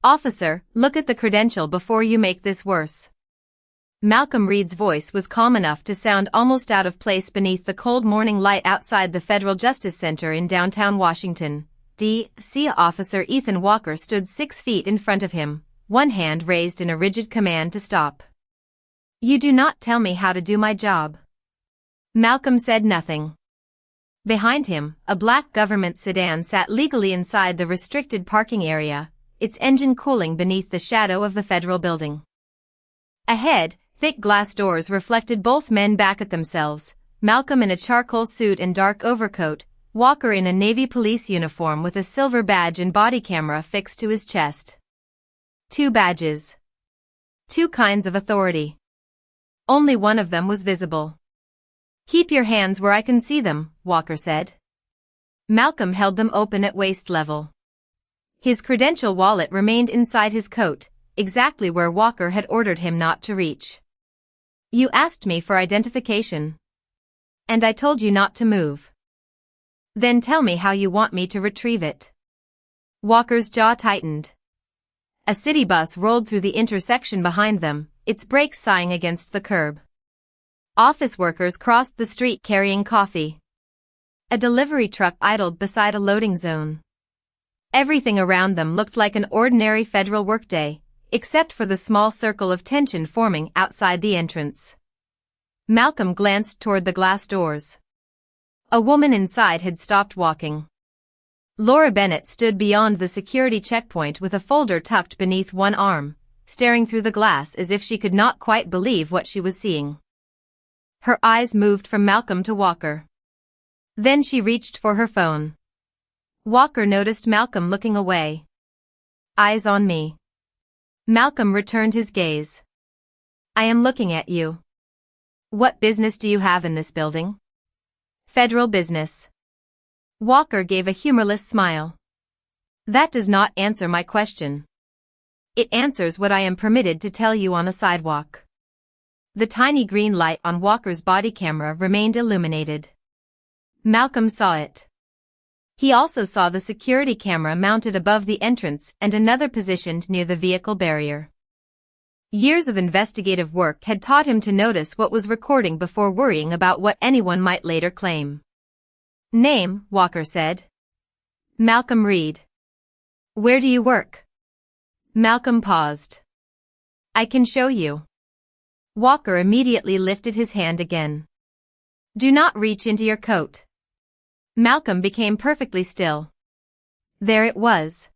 Officer, look at the credential before you make this worse. Malcolm Reed's voice was calm enough to sound almost out of place beneath the cold morning light outside the Federal Justice Center in downtown Washington, D.C. Officer Ethan Walker stood 6 feet in front of him, one hand raised in a rigid command to stop. You do not tell me how to do my job. Malcolm said nothing. Behind him, a black government sedan sat legally inside the restricted parking area, its engine cooling beneath the shadow of the federal building. Ahead, thick glass doors reflected both men back at themselves, Malcolm in a charcoal suit and dark overcoat, Walker in a Navy police uniform with a silver badge and body camera fixed to his chest. 2 badges. 2 kinds of authority. Only one of them was visible. Keep your hands where I can see them, Walker said. Malcolm held them open at waist level. His credential wallet remained inside his coat, exactly where Walker had ordered him not to reach. You asked me for identification. And I told you not to move. Then tell me how you want me to retrieve it. Walker's jaw tightened. A city bus rolled through the intersection behind them, its brakes sighing against the curb. Office workers crossed the street carrying coffee. A delivery truck idled beside a loading zone. Everything around them looked like an ordinary federal workday, except for the small circle of tension forming outside the entrance. Malcolm glanced toward the glass doors. A woman inside had stopped walking. Laura Bennett stood beyond the security checkpoint with a folder tucked beneath one arm, staring through the glass as if she could not quite believe what she was seeing. Her eyes moved from Malcolm to Walker. Then she reached for her phone. Walker noticed Malcolm looking away. Eyes on me. Malcolm returned his gaze. I am looking at you. What business do you have in this building? Federal business. Walker gave a humorless smile. That does not answer my question. It answers what I am permitted to tell you on a sidewalk. The tiny green light on Walker's body camera remained illuminated. Malcolm saw it. He also saw the security camera mounted above the entrance and another positioned near the vehicle barrier. Years of investigative work had taught him to notice what was recording before worrying about what anyone might later claim. Name, Walker said. Malcolm Reed. Where do you work? Malcolm paused. I can show you. Walker immediately lifted his hand again. Do not reach into your coat. Malcolm became perfectly still. There it was.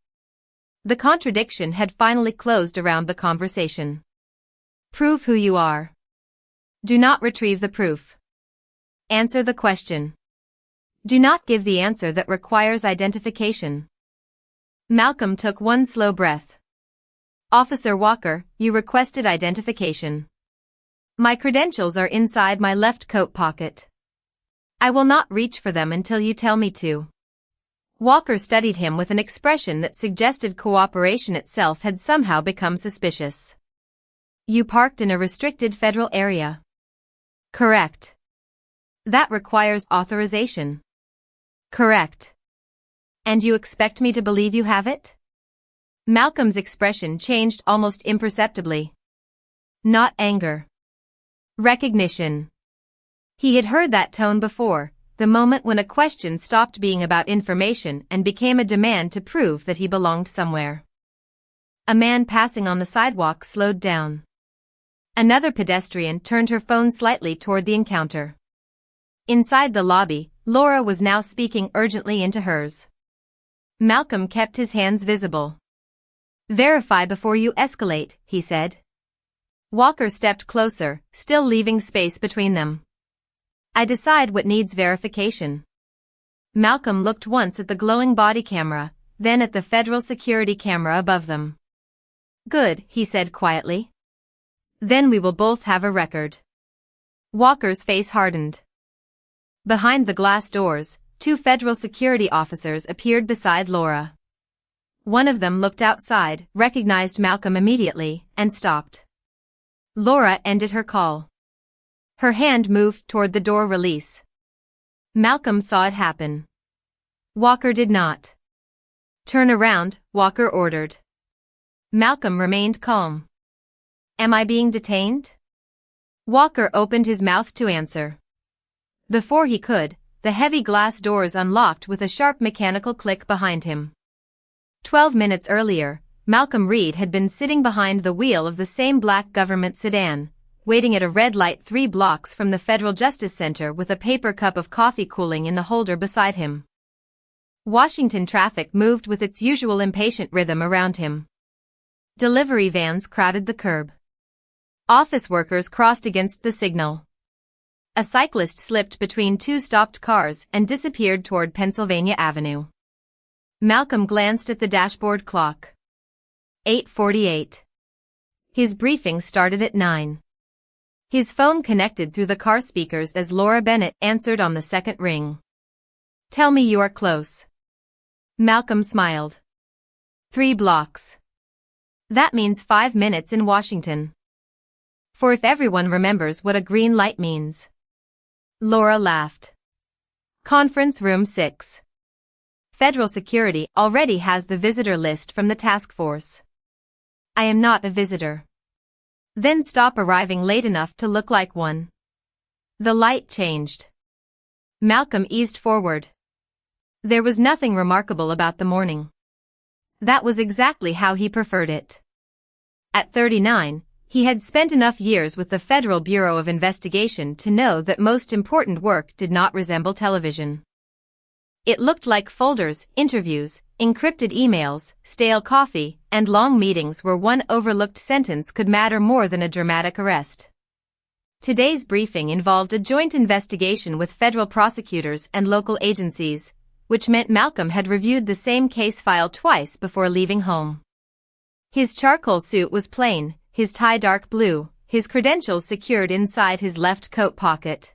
The contradiction had finally closed around the conversation. Prove who you are. Do not retrieve the proof. Answer the question. Do not give the answer that requires identification. Malcolm took one slow breath. Officer Walker, you requested identification. My credentials are inside my left coat pocket. I will not reach for them until you tell me to. Walker studied him with an expression that suggested cooperation itself had somehow become suspicious. You parked in a restricted federal area. Correct. That requires authorization. Correct. And you expect me to believe you have it? Malcolm's expression changed almost imperceptibly. Not anger. Recognition. He had heard that tone before, the moment when a question stopped being about information and became a demand to prove that he belonged somewhere. A man passing on the sidewalk slowed down. Another pedestrian turned her phone slightly toward the encounter. Inside the lobby, Laura was now speaking urgently into hers. Malcolm kept his hands visible. Verify before you escalate, he said. Walker stepped closer, still leaving space between them. I decide what needs verification. Malcolm looked once at the glowing body camera, then at the federal security camera above them. Good, he said quietly. Then we will both have a record. Walker's face hardened. Behind the glass doors, 2 federal security officers appeared beside Laura. One of them looked outside, recognized Malcolm immediately, and stopped. Laura ended her call. Her hand moved toward the door release. Malcolm saw it happen. Walker did not. Turn around, Walker ordered. Malcolm remained calm. Am I being detained? Walker opened his mouth to answer. Before he could, the heavy glass doors unlocked with a sharp mechanical click behind him. 12 minutes earlier, Malcolm Reed had been sitting behind the wheel of the same black government sedan, waiting at a red light 3 blocks from the Federal Justice Center with a paper cup of coffee cooling in the holder beside him. Washington traffic moved with its usual impatient rhythm around him. Delivery vans crowded the curb. Office workers crossed against the signal. A cyclist slipped between 2 stopped cars and disappeared toward Pennsylvania Avenue. Malcolm glanced at the dashboard clock. 8:48. His briefing started at 9. His phone connected through the car speakers as Laura Bennett answered on the second ring. Tell me you are close. Malcolm smiled. 3 blocks. That means 5 minutes in Washington. For if everyone remembers what a green light means. Laura laughed. Conference room 6. Federal security already has the visitor list from the task force. I am not a visitor. Then stop arriving late enough to look like one. The light changed. Malcolm eased forward. There was nothing remarkable about the morning. That was exactly how he preferred it. At 39, he had spent enough years with the Federal Bureau of Investigation to know that most important work did not resemble television. It looked like folders, interviews, encrypted emails, stale coffee, and long meetings where one overlooked sentence could matter more than a dramatic arrest. Today's briefing involved a joint investigation with federal prosecutors and local agencies, which meant Malcolm had reviewed the same case file twice before leaving home. His charcoal suit was plain, his tie dark blue, his credentials secured inside his left coat pocket.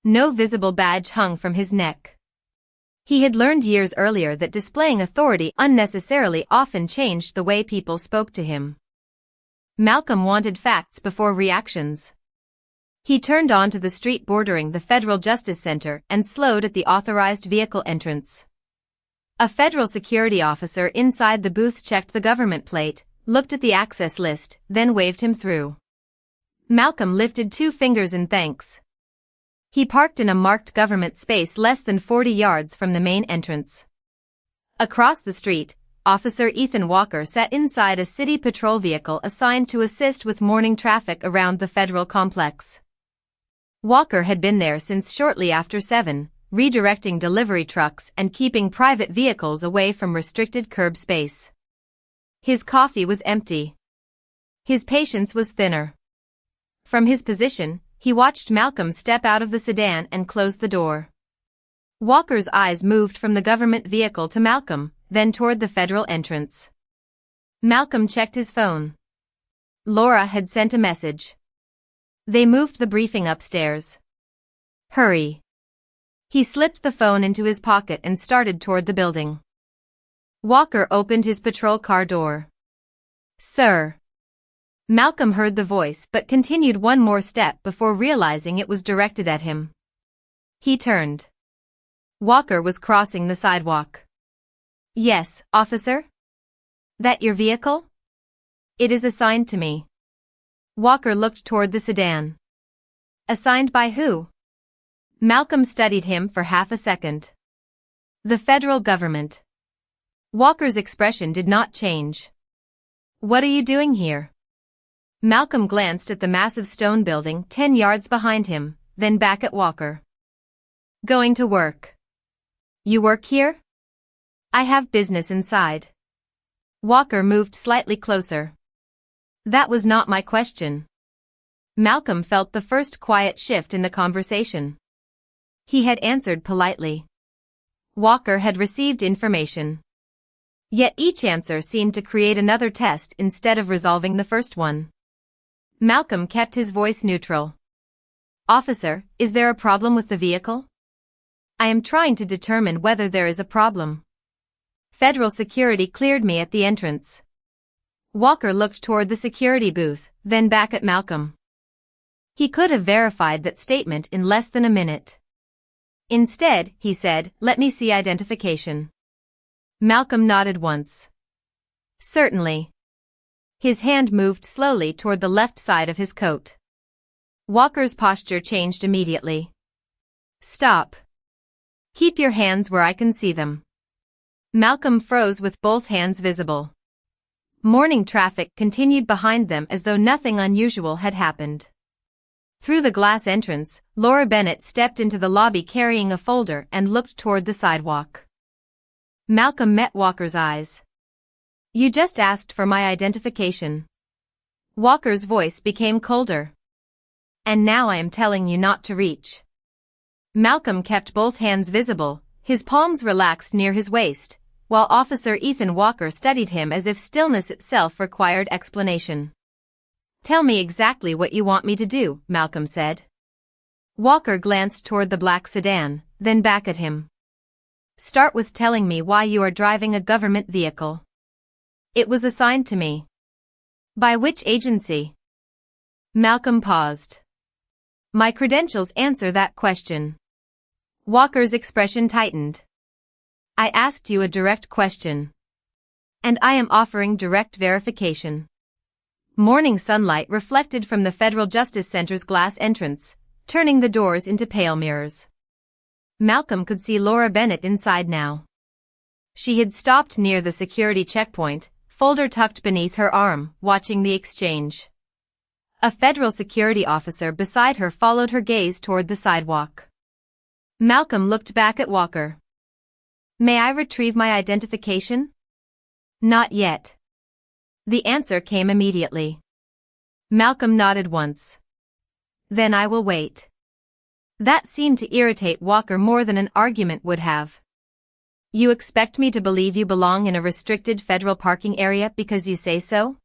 No visible badge hung from his neck. He had learned years earlier that displaying authority unnecessarily often changed the way people spoke to him. Malcolm wanted facts before reactions. He turned onto the street bordering the Federal Justice Center and slowed at the authorized vehicle entrance. A federal security officer inside the booth checked the government plate, looked at the access list, then waved him through. Malcolm lifted 2 fingers in thanks. He parked in a marked government space less than 40 yards from the main entrance. Across the street, Officer Ethan Walker sat inside a city patrol vehicle assigned to assist with morning traffic around the federal complex. Walker had been there since shortly after 7, redirecting delivery trucks and keeping private vehicles away from restricted curb space. His coffee was empty. His patience was thinner. From his position, he watched Malcolm step out of the sedan and close the door. Walker's eyes moved from the government vehicle to Malcolm, then toward the federal entrance. Malcolm checked his phone. Laura had sent a message. They moved the briefing upstairs. Hurry. He slipped the phone into his pocket and started toward the building. Walker opened his patrol car door. Sir. Malcolm heard the voice but continued one more step before realizing it was directed at him. He turned. Walker was crossing the sidewalk. Yes, officer? That your vehicle? It is assigned to me. Walker looked toward the sedan. Assigned by who? Malcolm studied him for half a second. The federal government. Walker's expression did not change. What are you doing here? Malcolm glanced at the massive stone building 10 yards behind him, then back at Walker. Going to work. You work here? I have business inside. Walker moved slightly closer. That was not my question. Malcolm felt the first quiet shift in the conversation. He had answered politely. Walker had received information. Yet each answer seemed to create another test instead of resolving the first one. Malcolm kept his voice neutral. Officer, is there a problem with the vehicle? I am trying to determine whether there is a problem. Federal security cleared me at the entrance. Walker looked toward the security booth, then back at Malcolm. He could have verified that statement in less than a minute. Instead, he said, let me see identification. Malcolm nodded once. Certainly. His hand moved slowly toward the left side of his coat. Walker's posture changed immediately. Stop. Keep your hands where I can see them. Malcolm froze with both hands visible. Morning traffic continued behind them as though nothing unusual had happened. Through the glass entrance, Laura Bennett stepped into the lobby carrying a folder and looked toward the sidewalk. Malcolm met Walker's eyes. You just asked for my identification. Walker's voice became colder. And now I am telling you not to reach. Malcolm kept both hands visible, his palms relaxed near his waist, while Officer Ethan Walker studied him as if stillness itself required explanation. Tell me exactly what you want me to do, Malcolm said. Walker glanced toward the black sedan, then back at him. Start with telling me why you are driving a government vehicle. It was assigned to me. By which agency? Malcolm paused. My credentials answer that question. Walker's expression tightened. I asked you a direct question. And I am offering direct verification. Morning sunlight reflected from the Federal Justice Center's glass entrance, turning the doors into pale mirrors. Malcolm could see Laura Bennett inside now. She had stopped near the security checkpoint, folder tucked beneath her arm, watching the exchange. A federal security officer beside her followed her gaze toward the sidewalk. Malcolm looked back at Walker. May I retrieve my identification? Not yet. The answer came immediately. Malcolm nodded once. Then I will wait. That seemed to irritate Walker more than an argument would have. You expect me to believe you belong in a restricted federal parking area because you say so?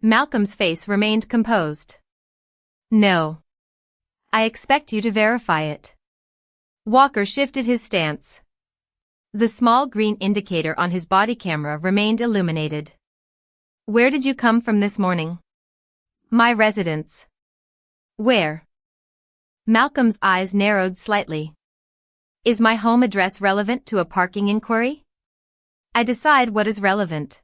Malcolm's face remained composed. No. I expect you to verify it. Walker shifted his stance. The small green indicator on his body camera remained illuminated. Where did you come from this morning? My residence. Where? Malcolm's eyes narrowed slightly. Is my home address relevant to a parking inquiry? I decide what is relevant.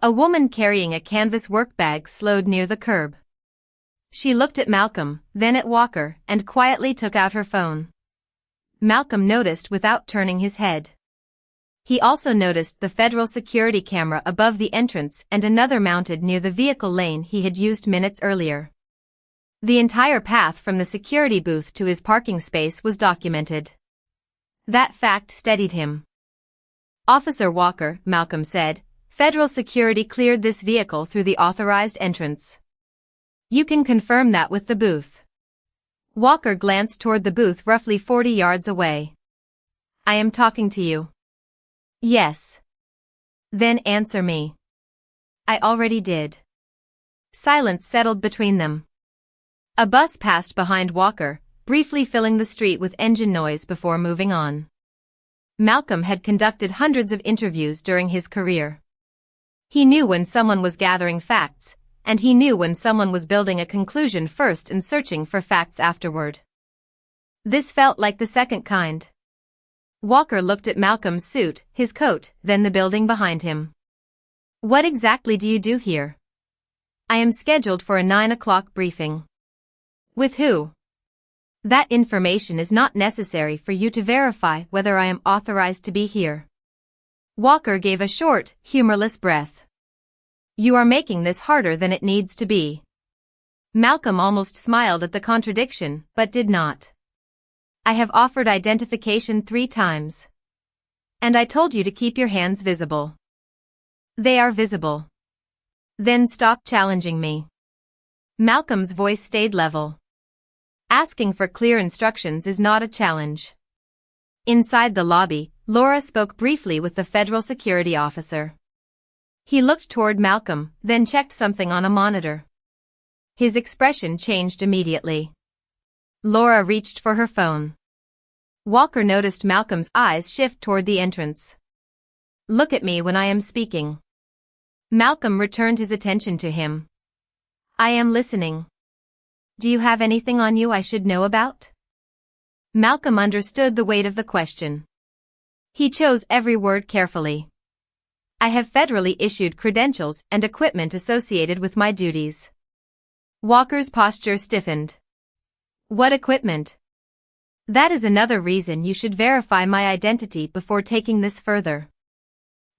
A woman carrying a canvas work bag slowed near the curb. She looked at Malcolm, then at Walker, and quietly took out her phone. Malcolm noticed without turning his head. He also noticed the federal security camera above the entrance and another mounted near the vehicle lane he had used minutes earlier. The entire path from the security booth to his parking space was documented. That fact steadied him. Officer Walker, Malcolm said, federal security cleared this vehicle through the authorized entrance. You can confirm that with the booth. Walker glanced toward the booth roughly 40 yards away. I am talking to you. Yes. Then answer me. I already did. Silence settled between them. A bus passed behind Walker, briefly filling the street with engine noise before moving on. Malcolm had conducted hundreds of interviews during his career. He knew when someone was gathering facts, and he knew when someone was building a conclusion first and searching for facts afterward. This felt like the second kind. Walker looked at Malcolm's suit, his coat, then the building behind him. What exactly do you do here? I am scheduled for a 9 o'clock briefing. With who? That information is not necessary for you to verify whether I am authorized to be here. Walker gave a short, humorless breath. You are making this harder than it needs to be. Malcolm almost smiled at the contradiction, but did not. I have offered identification 3 times. And I told you to keep your hands visible. They are visible. Then stop challenging me. Malcolm's voice stayed level. Asking for clear instructions is not a challenge. Inside the lobby, Laura spoke briefly with the federal security officer. He looked toward Malcolm, then checked something on a monitor. His expression changed immediately. Laura reached for her phone. Walker noticed Malcolm's eyes shift toward the entrance. Look at me when I am speaking. Malcolm returned his attention to him. I am listening. Do you have anything on you I should know about? Malcolm understood the weight of the question. He chose every word carefully. I have federally issued credentials and equipment associated with my duties. Walker's posture stiffened. What equipment? That is another reason you should verify my identity before taking this further.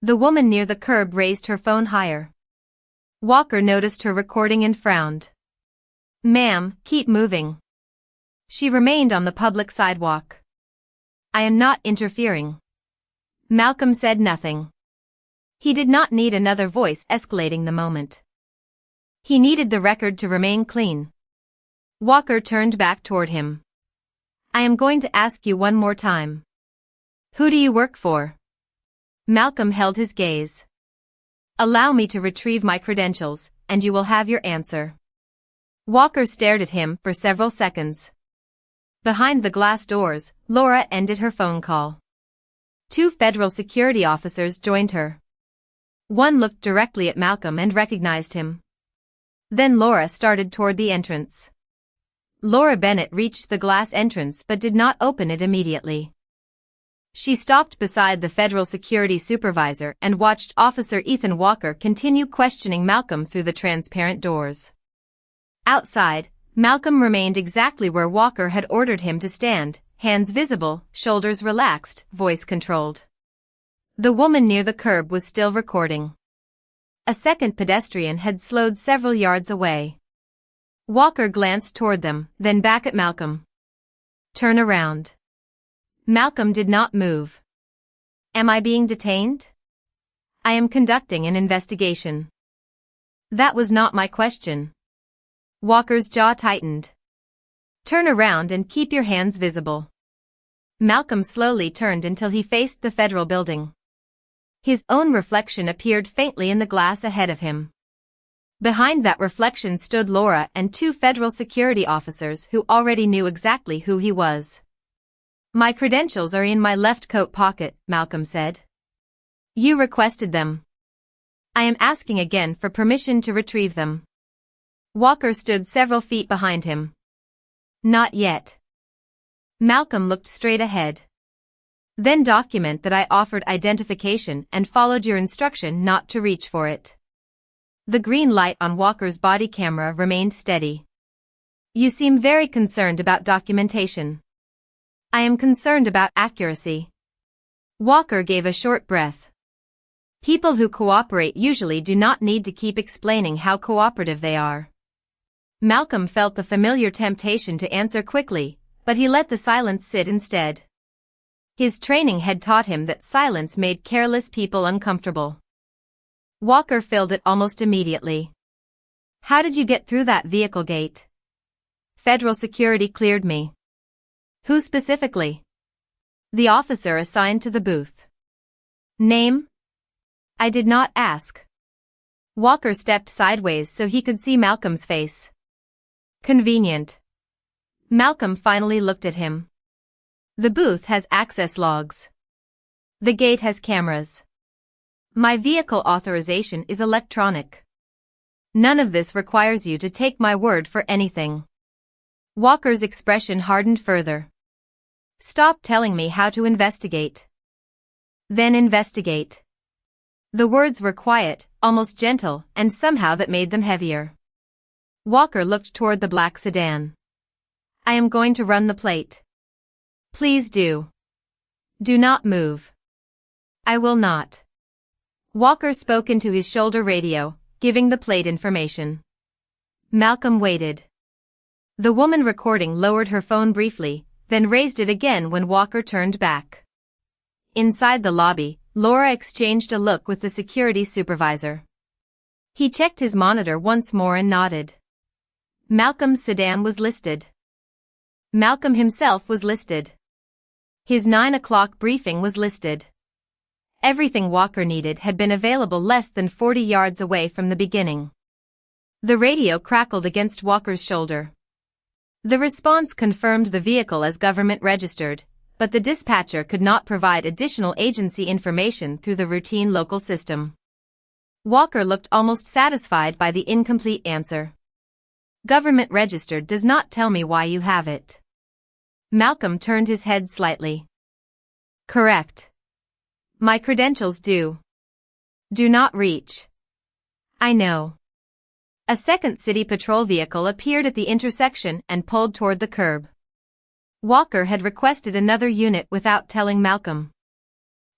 The woman near the curb raised her phone higher. Walker noticed her recording and frowned. Ma'am, keep moving. She remained on the public sidewalk. I am not interfering. Malcolm said nothing. He did not need another voice escalating the moment. He needed the record to remain clean. Walker turned back toward him. I am going to ask you one more time. Who do you work for? Malcolm held his gaze. Allow me to retrieve my credentials, and you will have your answer. Walker stared at him for several seconds. Behind the glass doors, Laura ended her phone call. 2 federal security officers joined her. One looked directly at Malcolm and recognized him. Then Laura started toward the entrance. Laura Bennett reached the glass entrance but did not open it immediately. She stopped beside the federal security supervisor and watched Officer Ethan Walker continue questioning Malcolm through the transparent doors. Outside, Malcolm remained exactly where Walker had ordered him to stand, hands visible, shoulders relaxed, voice controlled. The woman near the curb was still recording. A second pedestrian had slowed several yards away. Walker glanced toward them, then back at Malcolm. Turn around. Malcolm did not move. Am I being detained? I am conducting an investigation. That was not my question. Walker's jaw tightened. Turn around and keep your hands visible. Malcolm slowly turned until he faced the federal building. His own reflection appeared faintly in the glass ahead of him. Behind that reflection stood Laura and 2 federal security officers who already knew exactly who he was. My credentials are in my left coat pocket, Malcolm said. You requested them. I am asking again for permission to retrieve them. Walker stood several feet behind him. Not yet. Malcolm looked straight ahead. Then document that I offered identification and followed your instruction not to reach for it. The green light on Walker's body camera remained steady. You seem very concerned about documentation. I am concerned about accuracy. Walker gave a short breath. People who cooperate usually do not need to keep explaining how cooperative they are. Malcolm felt the familiar temptation to answer quickly, but he let the silence sit instead. His training had taught him that silence made careless people uncomfortable. Walker filled it almost immediately. How did you get through that vehicle gate? Federal security cleared me. Who specifically? The officer assigned to the booth. Name? I did not ask. Walker stepped sideways so he could see Malcolm's face. Convenient. Malcolm finally looked at him. The booth has access logs. The gate has cameras. My vehicle authorization is electronic. None of this requires you to take my word for anything. Walker's expression hardened further. Stop telling me how to investigate. Then investigate. The words were quiet, almost gentle, and somehow that made them heavier. Walker looked toward the black sedan. I am going to run the plate. Please do. Do not move. I will not. Walker spoke into his shoulder radio, giving the plate information. Malcolm waited. The woman recording lowered her phone briefly, then raised it again when Walker turned back. Inside the lobby, Laura exchanged a look with the security supervisor. He checked his monitor once more and nodded. Malcolm's sedan was listed. Malcolm himself was listed. His 9 o'clock briefing was listed. Everything Walker needed had been available less than 40 yards away from the beginning. The radio crackled against Walker's shoulder. The response confirmed the vehicle as government registered, but the dispatcher could not provide additional agency information through the routine local system. Walker looked almost satisfied by the incomplete answer. Government registered does not tell me why you have it. Malcolm turned his head slightly. Correct. My credentials do. Do not reach. I know. A second city patrol vehicle appeared at the intersection and pulled toward the curb. Walker had requested another unit without telling Malcolm.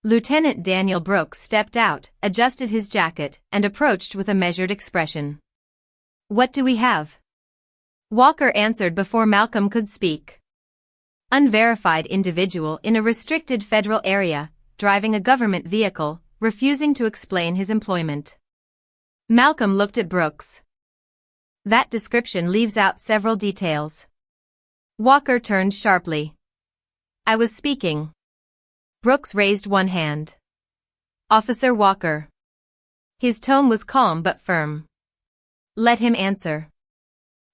Lieutenant Daniel Brooks stepped out, adjusted his jacket, and approached with a measured expression. What do we have? Walker answered before Malcolm could speak. Unverified individual in a restricted federal area, driving a government vehicle, refusing to explain his employment. Malcolm looked at Brooks. That description leaves out several details. Walker turned sharply. I was speaking. Brooks raised one hand. Officer Walker. His tone was calm but firm. Let him answer.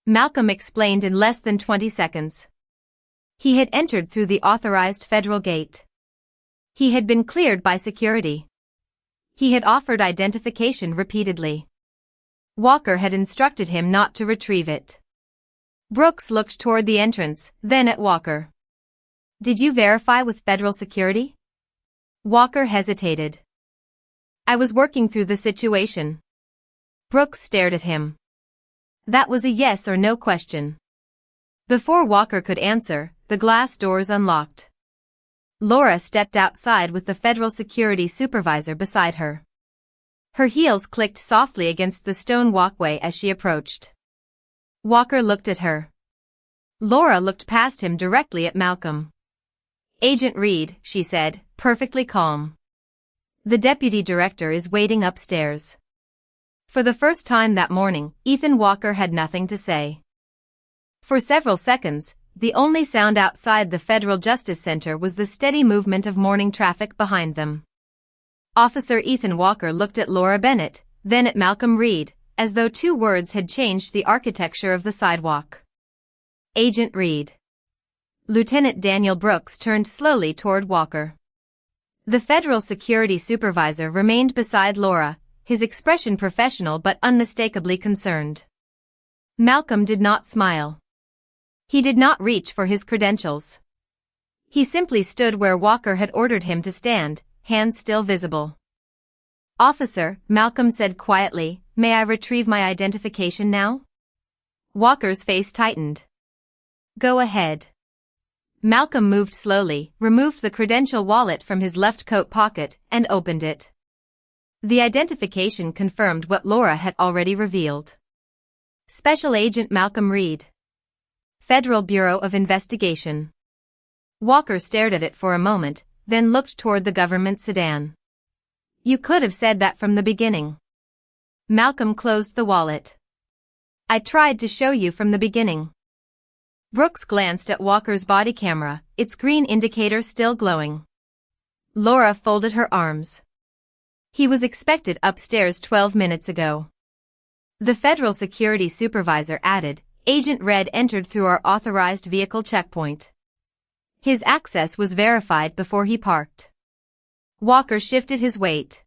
Malcolm explained in less than 20 seconds. He had entered through the authorized federal gate. He had been cleared by security. He had offered identification repeatedly. Walker had instructed him not to retrieve it. Brooks looked toward the entrance, then at Walker. Did you verify with federal security? Walker hesitated. I was working through the situation. Brooks stared at him. That was a yes or no question. Before Walker could answer, the glass doors unlocked. Laura stepped outside with the federal security supervisor beside her. Her heels clicked softly against the stone walkway as she approached. Walker looked at her. Laura looked past him directly at Malcolm. Agent Reed, she said, perfectly calm. The deputy director is waiting upstairs. For the first time that morning, Ethan Walker had nothing to say. For several seconds, the only sound outside the Federal Justice Center was the steady movement of morning traffic behind them. Officer Ethan Walker looked at Laura Bennett, then at Malcolm Reed, as though two words had changed the architecture of the sidewalk. Agent Reed. Lieutenant Daniel Brooks turned slowly toward Walker. The federal security supervisor remained beside Laura, his expression professional but unmistakably concerned. Malcolm did not smile. He did not reach for his credentials. He simply stood where Walker had ordered him to stand, hands still visible. Officer, Malcolm said quietly, may I retrieve my identification now? Walker's face tightened. Go ahead. Malcolm moved slowly, removed the credential wallet from his left coat pocket, and opened it. The identification confirmed what Laura had already revealed. Special Agent Malcolm Reed. Federal Bureau of Investigation. Walker stared at it for a moment, then looked toward the government sedan. You could have said that from the beginning. Malcolm closed the wallet. I tried to show you from the beginning. Brooks glanced at Walker's body camera, its green indicator still glowing. Laura folded her arms. He was expected upstairs 12 minutes ago. The federal security supervisor added, Agent Red entered through our authorized vehicle checkpoint. His access was verified before he parked. Walker shifted his weight.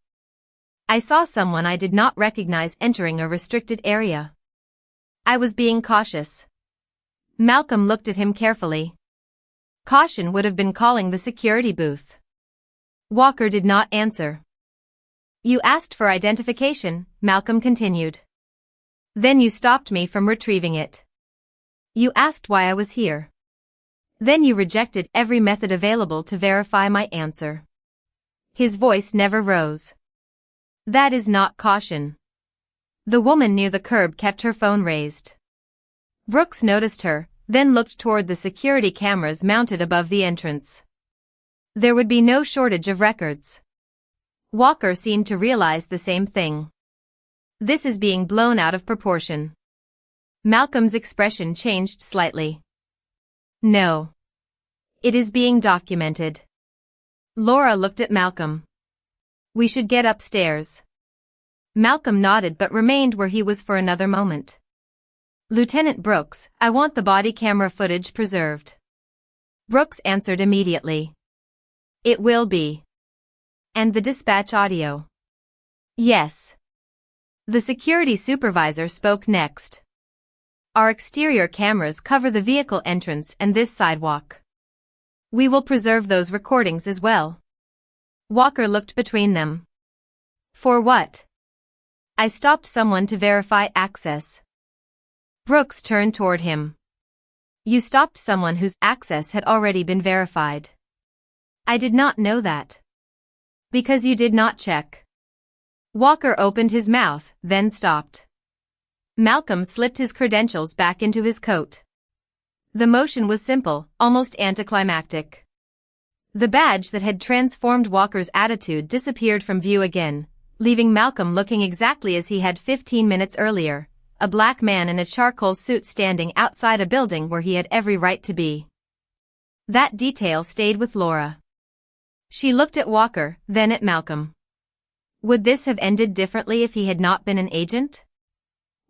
I saw someone I did not recognize entering a restricted area. I was being cautious. Malcolm looked at him carefully. Caution would have been calling the security booth. Walker did not answer. You asked for identification, Malcolm continued. Then you stopped me from retrieving it. You asked why I was here. Then you rejected every method available to verify my answer. His voice never rose. That is not caution. The woman near the curb kept her phone raised. Brooks noticed her, then looked toward the security cameras mounted above the entrance. There would be no shortage of records. Walker seemed to realize the same thing. This is being blown out of proportion. Malcolm's expression changed slightly. No. It is being documented. Laura looked at Malcolm. We should get upstairs. Malcolm nodded but remained where he was for another moment. Lieutenant Brooks, I want the body camera footage preserved. Brooks answered immediately. It will be. And the dispatch audio. Yes. The security supervisor spoke next. Our exterior cameras cover the vehicle entrance and this sidewalk. We will preserve those recordings as well. Walker looked between them. For what? I stopped someone to verify access. Brooks turned toward him. You stopped someone whose access had already been verified. I did not know that. Because you did not check. Walker opened his mouth, then stopped. Malcolm slipped his credentials back into his coat. The motion was simple, almost anticlimactic. The badge that had transformed Walker's attitude disappeared from view again, leaving Malcolm looking exactly as he had 15 minutes earlier, a black man in a charcoal suit standing outside a building where he had every right to be. That detail stayed with Laura. She looked at Walker, then at Malcolm. Would this have ended differently if he had not been an agent?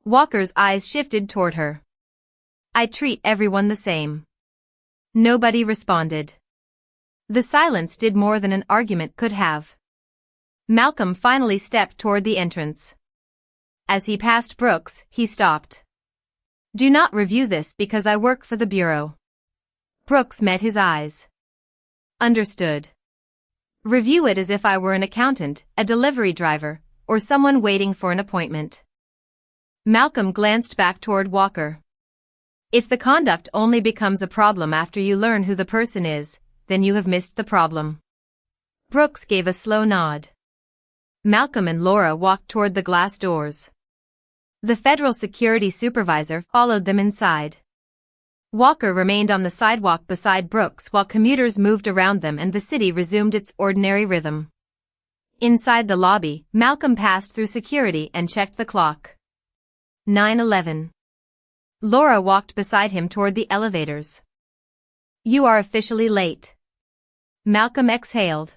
Walker's eyes shifted toward her. I treat everyone the same. Nobody responded. The silence did more than an argument could have. Malcolm finally stepped toward the entrance. As he passed Brooks, he stopped. Do not review this because I work for the Bureau. Brooks met his eyes. Understood. Review it as if I were an accountant, a delivery driver, or someone waiting for an appointment. Malcolm glanced back toward Walker. If the conduct only becomes a problem after you learn who the person is, then you have missed the problem. Brooks gave a slow nod. Malcolm and Laura walked toward the glass doors. The federal security supervisor followed them inside. Walker remained on the sidewalk beside Brooks while commuters moved around them and the city resumed its ordinary rhythm. Inside the lobby, Malcolm passed through security and checked the clock. 9:11. Laura walked beside him toward the elevators. You are officially late. Malcolm exhaled.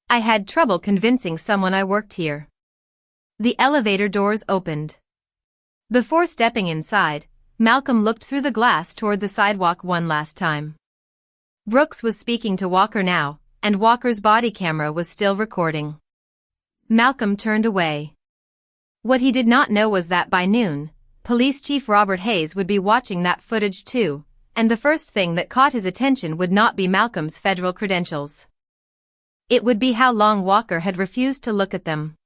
I had trouble convincing someone I worked here. The elevator doors opened. Before stepping inside, Malcolm looked through the glass toward the sidewalk one last time. Brooks was speaking to Walker now, and Walker's body camera was still recording. Malcolm turned away. What he did not know was that by noon, Police Chief Robert Hayes would be watching that footage too, and the first thing that caught his attention would not be Malcolm's federal credentials. It would be how long Walker had refused to look at them.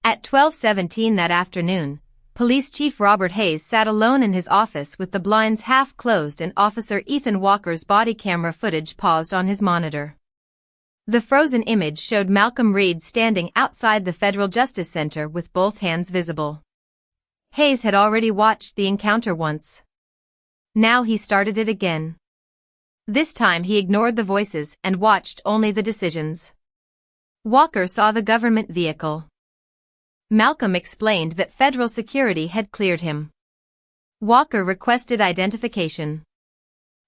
At 12:17 that afternoon, Police Chief Robert Hayes sat alone in his office with the blinds half closed and Officer Ethan Walker's body camera footage paused on his monitor. The frozen image showed Malcolm Reed standing outside the Federal Justice Center with both hands visible. Hayes had already watched the encounter once. Now he started it again. This time he ignored the voices and watched only the decisions. Walker saw the government vehicle. Malcolm explained that federal security had cleared him. Walker requested identification.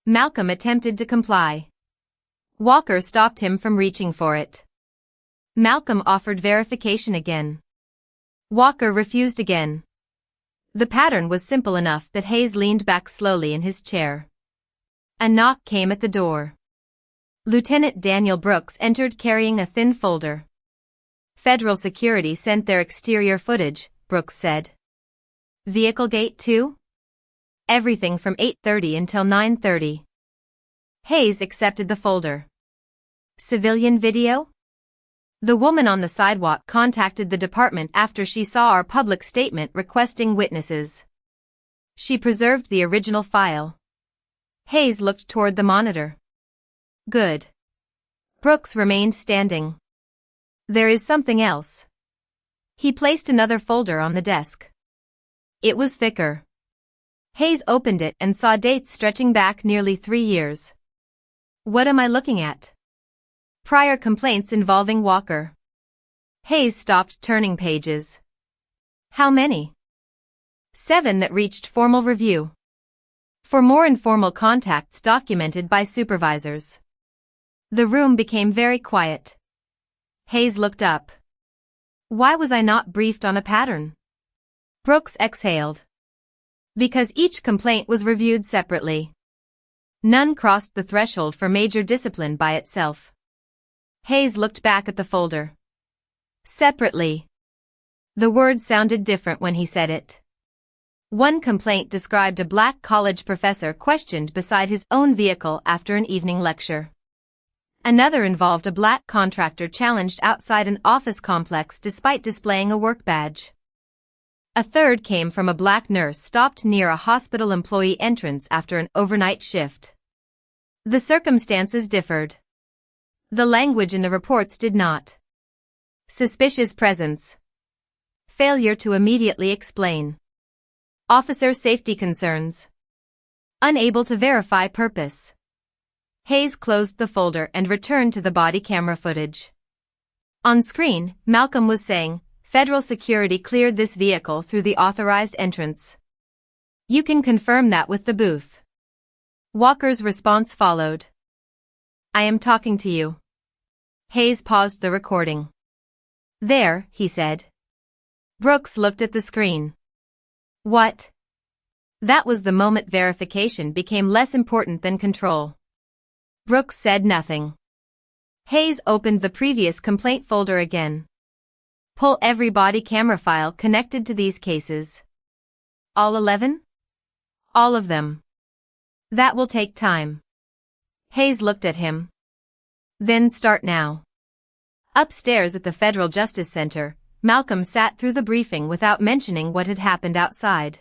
Malcolm attempted to comply. Walker stopped him from reaching for it. Malcolm offered verification again. Walker refused again. The pattern was simple enough that Hayes leaned back slowly in his chair. A knock came at the door. Lieutenant Daniel Brooks entered carrying a thin folder. Federal security sent their exterior footage, Brooks said. Vehicle gate 2? Everything from 8:30 until 9:30. Hayes accepted the folder. Civilian video? The woman on the sidewalk contacted the department after she saw our public statement requesting witnesses. She preserved the original file. Hayes looked toward the monitor. Good. Brooks remained standing. There is something else. He placed another folder on the desk. It was thicker. Hayes opened it and saw dates stretching back nearly 3 years. What am I looking at? Prior complaints involving Walker. Hayes stopped turning pages. How many? 7 that reached formal review. 4 more informal contacts documented by supervisors. The room became very quiet. Hayes looked up. Why was I not briefed on a pattern? Brooks exhaled. Because each complaint was reviewed separately. None crossed the threshold for major discipline by itself. Hayes looked back at the folder. Separately. The word sounded different when he said it. One complaint described a black college professor questioned beside his own vehicle after an evening lecture. Another involved a black contractor challenged outside an office complex despite displaying a work badge. A third came from a black nurse stopped near a hospital employee entrance after an overnight shift. The circumstances differed. The language in the reports did not. Suspicious presence. Failure to immediately explain. Officer safety concerns. Unable to verify purpose. Hayes closed the folder and returned to the body camera footage. On screen, Malcolm was saying, "Federal security cleared this vehicle through the authorized entrance. You can confirm that with the booth." Walker's response followed. "I am talking to you." Hayes paused the recording. "There," he said. Brooks looked at the screen. "What?" That was the moment verification became less important than control. Brooks said nothing. Hayes opened the previous complaint folder again. "Pull every body camera file connected to these cases." "All 11? "All of them." "That will take time." Hayes looked at him. "Then start now." Upstairs at the Federal Justice Center, Malcolm sat through the briefing without mentioning what had happened outside.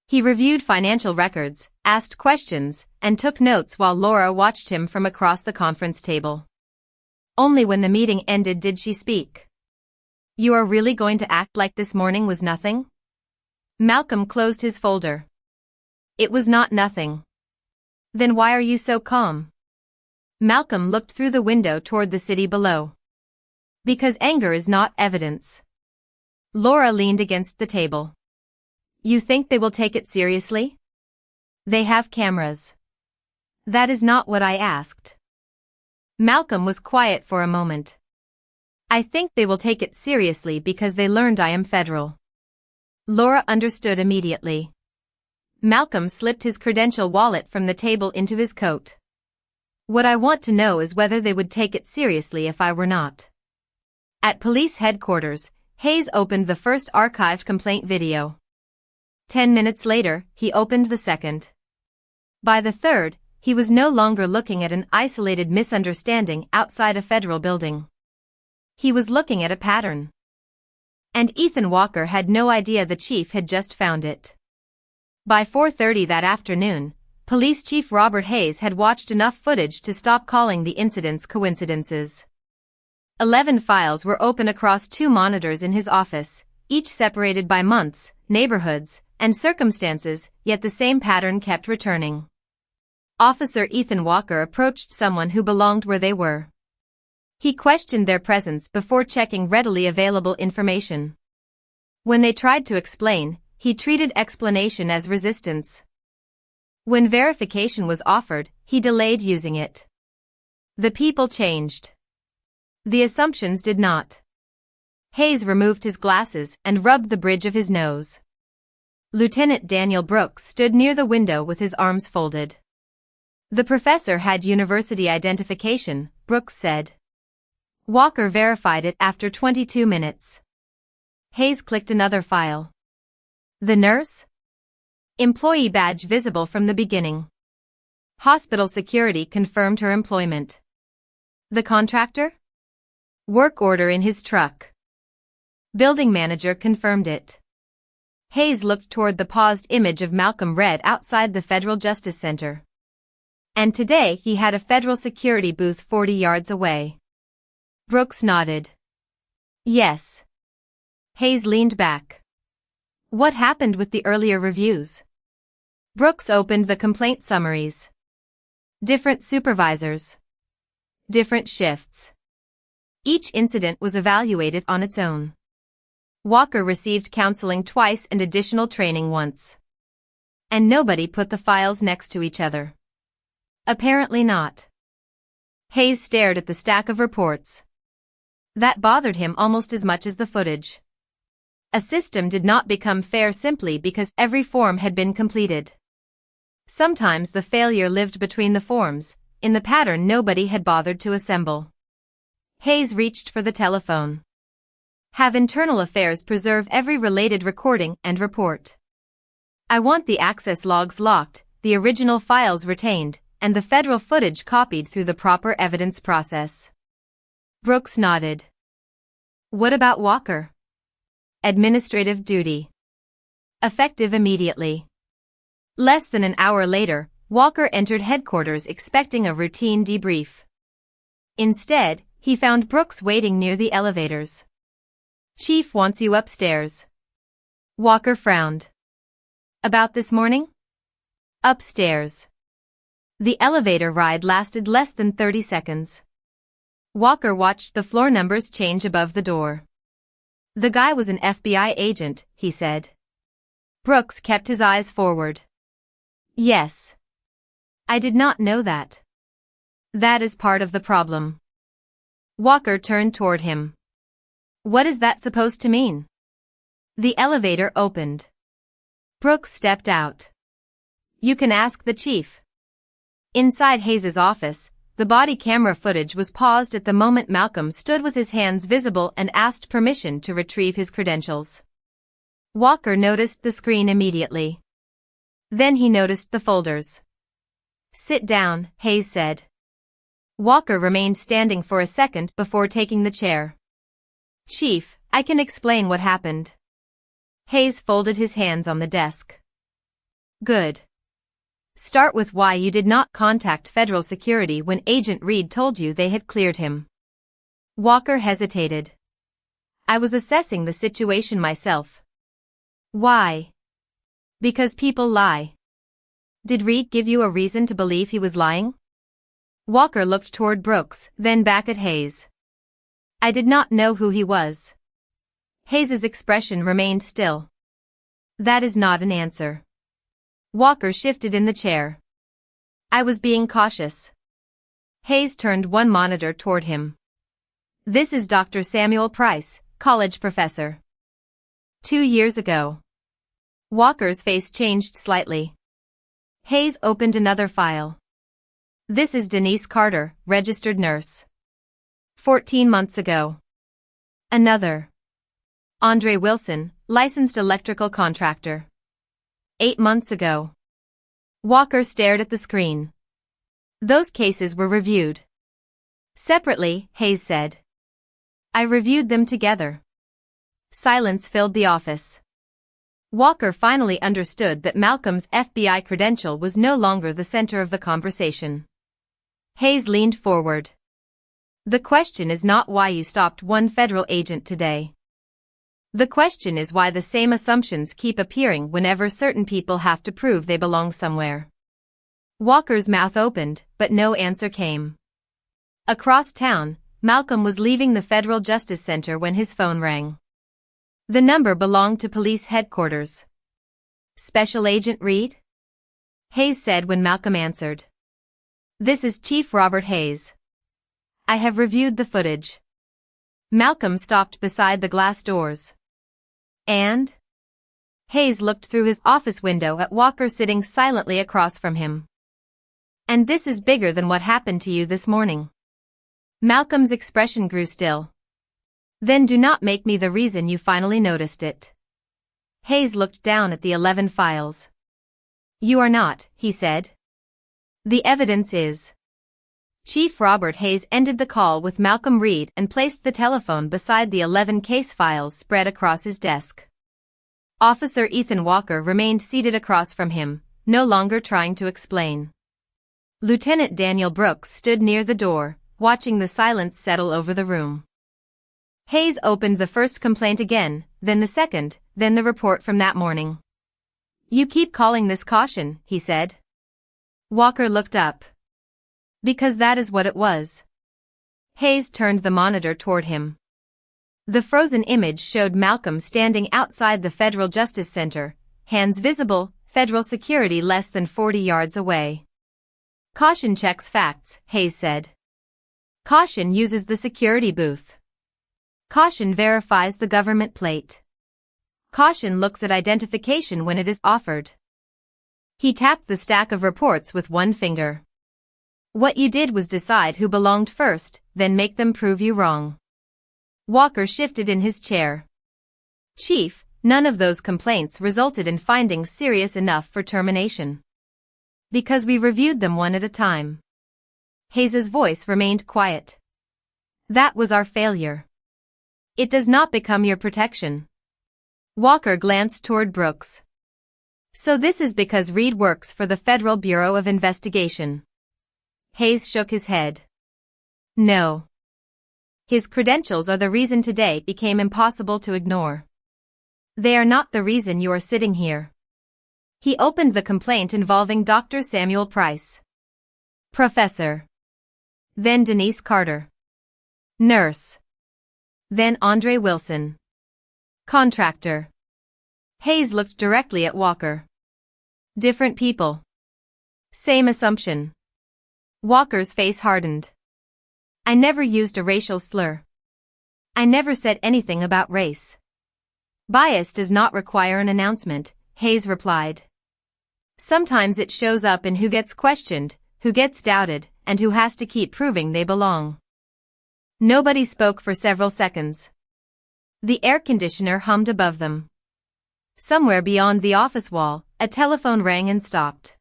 He reviewed financial records, asked questions, and took notes while Laura watched him from across the conference table. Only when the meeting ended did she speak. "You are really going to act like this morning was nothing?" Malcolm closed his folder. "It was not nothing." "Then why are you so calm?" Malcolm looked through the window toward the city below. "Because anger is not evidence." Laura leaned against the table. "You think they will take it seriously?" "They have cameras." "That is not what I asked." Malcolm was quiet for a moment. "I think they will take it seriously because they learned I am federal." Laura understood immediately. Malcolm slipped his credential wallet from the table into his coat. "What I want to know is whether they would take it seriously if I were not." At police headquarters, Hayes opened the first archived complaint video. 10 minutes later, he opened the second. By the third, he was no longer looking at an isolated misunderstanding outside a federal building. He was looking at a pattern. And Ethan Walker had no idea the chief had just found it. By 4:30 that afternoon, Police Chief Robert Hayes had watched enough footage to stop calling the incidents coincidences. 11 files were open across 2 monitors in his office, each separated by months, neighborhoods, and circumstances, yet the same pattern kept returning. Officer Ethan Walker approached someone who belonged where they were. He questioned their presence before checking readily available information. When they tried to explain, he treated explanation as resistance. When verification was offered, he delayed using it. The people changed. The assumptions did not. Hayes removed his glasses and rubbed the bridge of his nose. Lieutenant Daniel Brooks stood near the window with his arms folded. "The professor had university identification," Brooks said. Walker verified it after 22 minutes. Hayes clicked another file. "The nurse?" "Employee badge visible from the beginning." "Hospital security confirmed her employment." "The contractor?" "Work order in his truck." "Building manager confirmed it." Hayes looked toward the paused image of Malcolm read outside the Federal Justice Center. And today he had a federal security booth 40 yards away. Brooks nodded. "Yes." Hayes leaned back. "What happened with the earlier reviews?" Brooks opened the complaint summaries. "Different supervisors. Different shifts. Each incident was evaluated on its own. Walker received counseling twice and additional training once. And nobody put the files next to each other." "Apparently not." Hayes stared at the stack of reports. That bothered him almost as much as the footage. A system did not become fair simply because every form had been completed. Sometimes the failure lived between the forms, in the pattern nobody had bothered to assemble. Hayes reached for the telephone. "Have Internal Affairs preserve every related recording and report. I want the access logs locked, the original files retained, and the federal footage copied through the proper evidence process. Brooks nodded. What about Walker? Administrative duty. Effective immediately. Less than an hour later, Walker entered headquarters expecting a routine debrief. Instead, he found Brooks waiting near the elevators. Chief wants you upstairs. Walker frowned. About this morning? Upstairs. The elevator ride lasted less than 30 seconds. Walker watched the floor numbers change above the door. The guy was an FBI agent, he said. Brooks kept his eyes forward. Yes. I did not know that. That is part of the problem. Walker turned toward him. What is that supposed to mean? The elevator opened. Brooks stepped out. You can ask the chief. Inside Hayes's office, the body camera footage was paused at the moment Malcolm stood with his hands visible and asked permission to retrieve his credentials. Walker noticed the screen immediately. Then he noticed the folders. Sit down, Hayes said. Walker remained standing for a second before taking the chair. Chief, I can explain what happened. Hayes folded his hands on the desk. Good. Start with why you did not contact federal security when Agent Reed told you they had cleared him. Walker hesitated. I was assessing the situation myself. Why? Because people lie. Did Reed give you a reason to believe he was lying? Walker looked toward Brooks, then back at Hayes. I did not know who he was. Hayes's expression remained still. That is not an answer. Walker shifted in the chair. I was being cautious. Hayes turned one monitor toward him. This is Dr. Samuel Price, college professor. 2 years ago. Walker's face changed slightly. Hayes opened another file. This is Denise Carter, registered nurse. 14 months ago. Another. Andre Wilson, licensed electrical contractor. 8 months ago. Walker stared at the screen. Those cases were reviewed. Separately, Hayes said. I reviewed them together. Silence filled the office. Walker finally understood that Malcolm's FBI credential was no longer the center of the conversation. Hayes leaned forward. The question is not why you stopped one federal agent today. The question is why the same assumptions keep appearing whenever certain people have to prove they belong somewhere. Walker's mouth opened, but no answer came. Across town, Malcolm was leaving the Federal Justice Center when his phone rang. The number belonged to police headquarters. Special Agent Reed? Hayes said when Malcolm answered. This is Chief Robert Hayes. I have reviewed the footage. Malcolm stopped beside the glass doors. And? Hayes looked through his office window at Walker sitting silently across from him. And this is bigger than what happened to you this morning. Malcolm's expression grew still. Then do not make me the reason you finally noticed it. Hayes looked down at the 11 files. You are not, he said. The evidence is. Chief Robert Hayes ended the call with Malcolm Reed and placed the telephone beside the 11 case files spread across his desk. Officer Ethan Walker remained seated across from him, no longer trying to explain. Lieutenant Daniel Brooks stood near the door, watching the silence settle over the room. Hayes opened the first complaint again, then the second, then the report from that morning. You keep calling this caution, he said. Walker looked up. Because that is what it was. Hayes turned the monitor toward him. The frozen image showed Malcolm standing outside the Federal Justice Center, hands visible, federal security less than 40 yards away. Caution checks facts, Hayes said. Caution uses the security booth. Caution verifies the government plate. Caution looks at identification when it is offered. He tapped the stack of reports with one finger. What you did was decide who belonged first, then make them prove you wrong. Walker shifted in his chair. Chief, none of those complaints resulted in findings serious enough for termination. Because we reviewed them one at a time. Hayes's voice remained quiet. That was our failure. It does not become your protection. Walker glanced toward Brooks. So this is because Reed works for the Federal Bureau of Investigation. Hayes shook his head. No. His credentials are the reason today became impossible to ignore. They are not the reason you are sitting here. He opened the complaint involving Dr. Samuel Price. Professor. Then Denise Carter. Nurse. Then Andre Wilson. Contractor. Hayes looked directly at Walker. Different people. Same assumption. Walker's face hardened. I never used a racial slur. I never said anything about race. Bias does not require an announcement, Hayes replied. Sometimes it shows up in who gets questioned, who gets doubted, and who has to keep proving they belong. Nobody spoke for several seconds. The air conditioner hummed above them. Somewhere beyond the office wall, a telephone rang and stopped.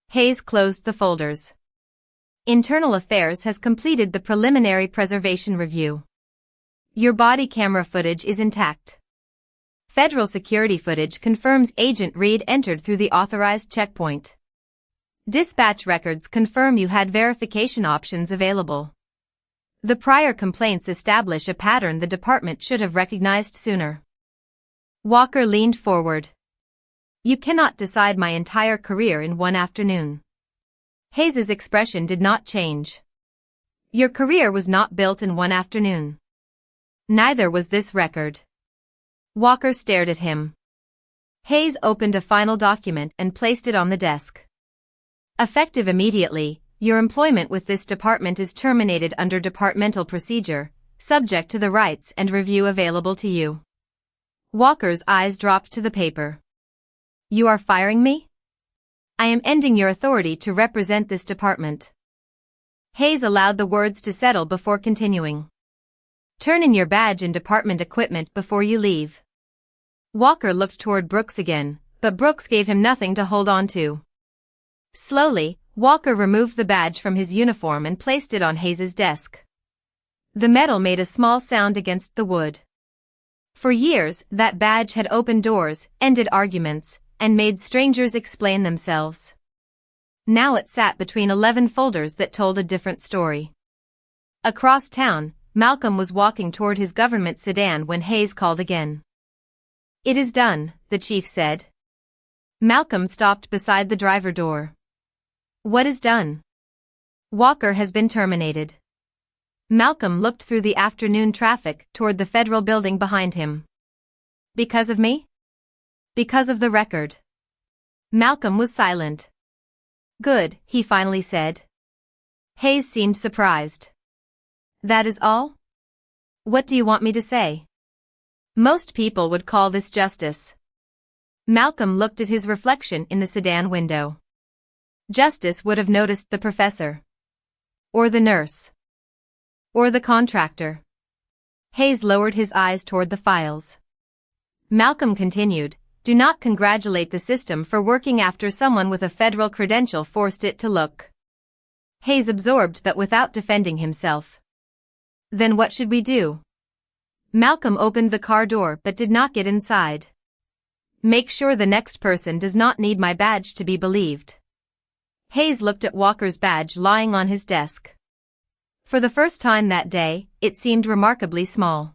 Hayes closed the folders. Internal Affairs has completed the preliminary preservation review. Your body camera footage is intact. Federal security footage confirms Agent Reed entered through the authorized checkpoint. Dispatch records confirm you had verification options available. The prior complaints establish a pattern the department should have recognized sooner. Walker leaned forward. You cannot decide my entire career in one afternoon. Hayes's expression did not change. Your career was not built in one afternoon. Neither was this record. Walker stared at him. Hayes opened a final document and placed it on the desk. Effective immediately, your employment with this department is terminated under departmental procedure, subject to the rights and review available to you. Walker's eyes dropped to the paper. You are firing me? I am ending your authority to represent this department. Hayes allowed the words to settle before continuing. Turn in your badge and department equipment before you leave. Walker looked toward Brooks again, but Brooks gave him nothing to hold on to. Slowly, Walker removed the badge from his uniform and placed it on Hayes's desk. The metal made a small sound against the wood. For years, that badge had opened doors, ended arguments, and made strangers explain themselves. Now it sat between 11 folders that told a different story. Across town, Malcolm was walking toward his government sedan when Hayes called again. It is done, the chief said. Malcolm stopped beside the driver door. What is done? Walker has been terminated. Malcolm looked through the afternoon traffic toward the federal building behind him. Because of me? Because of the record. Malcolm was silent. Good, he finally said. Hayes seemed surprised. That is all? What do you want me to say? Most people would call this justice. Malcolm looked at his reflection in the sedan window. Justice would have noticed the professor. Or the nurse. Or the contractor. Hayes lowered his eyes toward the files. Malcolm continued, do not congratulate the system for working after someone with a federal credential forced it to look. Hayes absorbed that without defending himself. Then what should we do? Malcolm opened the car door but did not get inside. Make sure the next person does not need my badge to be believed. Hayes looked at Walker's badge lying on his desk. For the first time that day, it seemed remarkably small.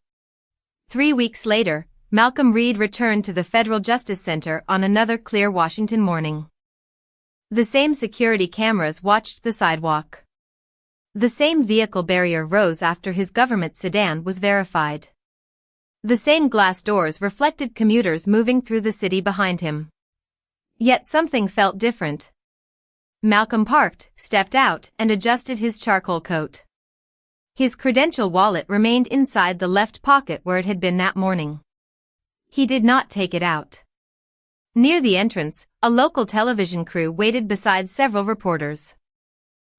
3 weeks later, Malcolm Reed returned to the Federal Justice Center on another clear Washington morning. The same security cameras watched the sidewalk. The same vehicle barrier rose after his government sedan was verified. The same glass doors reflected commuters moving through the city behind him. Yet something felt different. Malcolm parked, stepped out, and adjusted his charcoal coat. His credential wallet remained inside the left pocket where it had been that morning. He did not take it out. Near the entrance, a local television crew waited beside several reporters.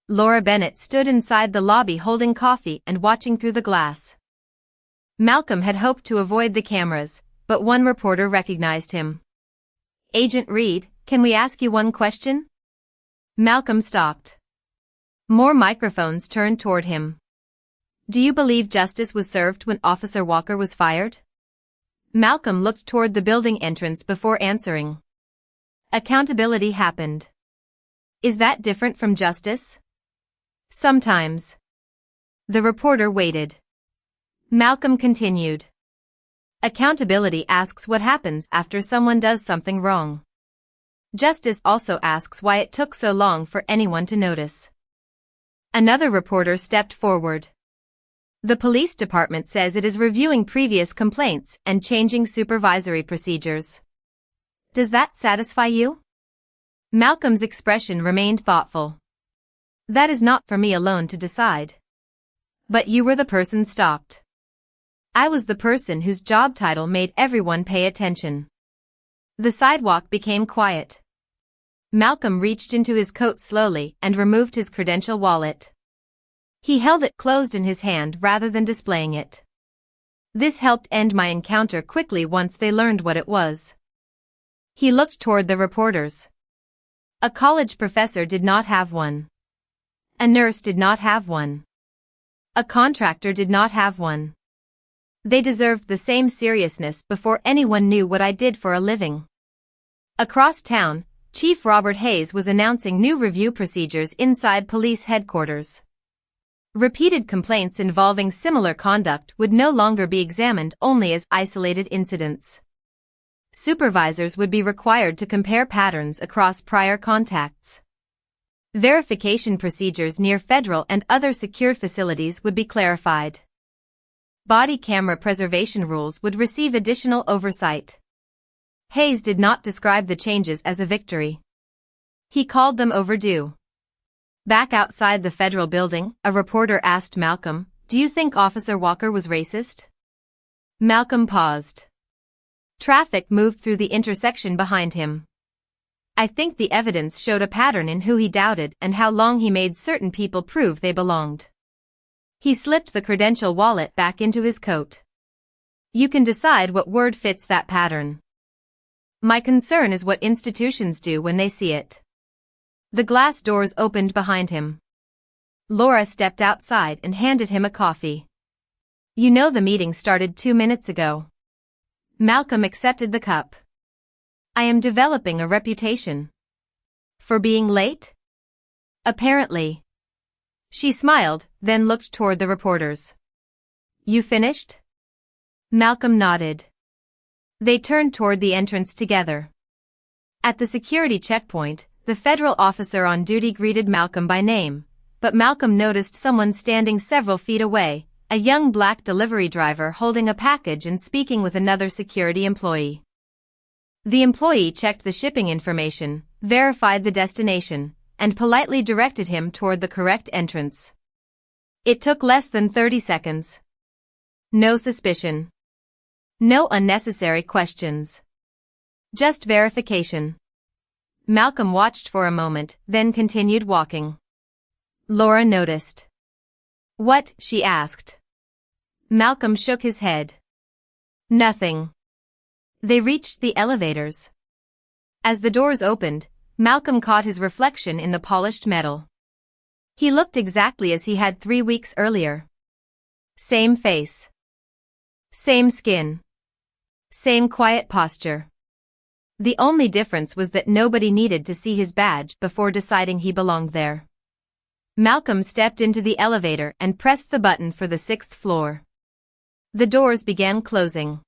Laura Bennett stood inside the lobby holding coffee and watching through the glass. Malcolm had hoped to avoid the cameras, but one reporter recognized him. Agent Reed, can we ask you one question? Malcolm stopped. More microphones turned toward him. Do you believe justice was served when Officer Walker was fired? Malcolm looked toward the building entrance before answering. Accountability happened. Is that different from justice? Sometimes. The reporter waited. Malcolm continued. Accountability asks what happens after someone does something wrong. Justice also asks why it took so long for anyone to notice. Another reporter stepped forward. The police department says it is reviewing previous complaints and changing supervisory procedures. Does that satisfy you? Malcolm's expression remained thoughtful. That is not for me alone to decide. But you were the person stopped. I was the person whose job title made everyone pay attention. The sidewalk became quiet. Malcolm reached into his coat slowly and removed his credential wallet. He held it closed in his hand rather than displaying it. This helped end my encounter quickly once they learned what it was. He looked toward the reporters. A college professor did not have one. A nurse did not have one. A contractor did not have one. They deserved the same seriousness before anyone knew what I did for a living. Across town, Chief Robert Hayes was announcing new review procedures inside police headquarters. Repeated complaints involving similar conduct would no longer be examined only as isolated incidents. Supervisors would be required to compare patterns across prior contacts. Verification procedures near federal and other secured facilities would be clarified. Body camera preservation rules would receive additional oversight. Hayes did not describe the changes as a victory. He called them overdue. Back outside the federal building, a reporter asked Malcolm, "Do you think Officer Walker was racist?" Malcolm paused. Traffic moved through the intersection behind him. I think the evidence showed a pattern in who he doubted and how long he made certain people prove they belonged. He slipped the credential wallet back into his coat. You can decide what word fits that pattern. My concern is what institutions do when they see it. The glass doors opened behind him. Laura stepped outside and handed him a coffee. You know the meeting started 2 minutes ago. Malcolm accepted the cup. I am developing a reputation. For being late? Apparently. She smiled, then looked toward the reporters. You finished? Malcolm nodded. They turned toward the entrance together. At the security checkpoint, the federal officer on duty greeted Malcolm by name, but Malcolm noticed someone standing several feet away, a young black delivery driver holding a package and speaking with another security employee. The employee checked the shipping information, verified the destination, and politely directed him toward the correct entrance. It took less than 30 seconds. No suspicion. No unnecessary questions. Just verification. Malcolm watched for a moment, then continued walking. Laura noticed. What? She asked. Malcolm shook his head. Nothing. They reached the elevators. As the doors opened, Malcolm caught his reflection in the polished metal. He looked exactly as he had 3 weeks earlier. Same face. Same skin. Same quiet posture. The only difference was that nobody needed to see his badge before deciding he belonged there. Malcolm stepped into the elevator and pressed the button for the 6th floor. The doors began closing.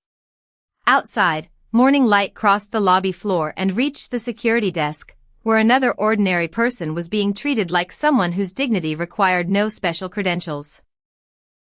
Outside, morning light crossed the lobby floor and reached the security desk, where another ordinary person was being treated like someone whose dignity required no special credentials.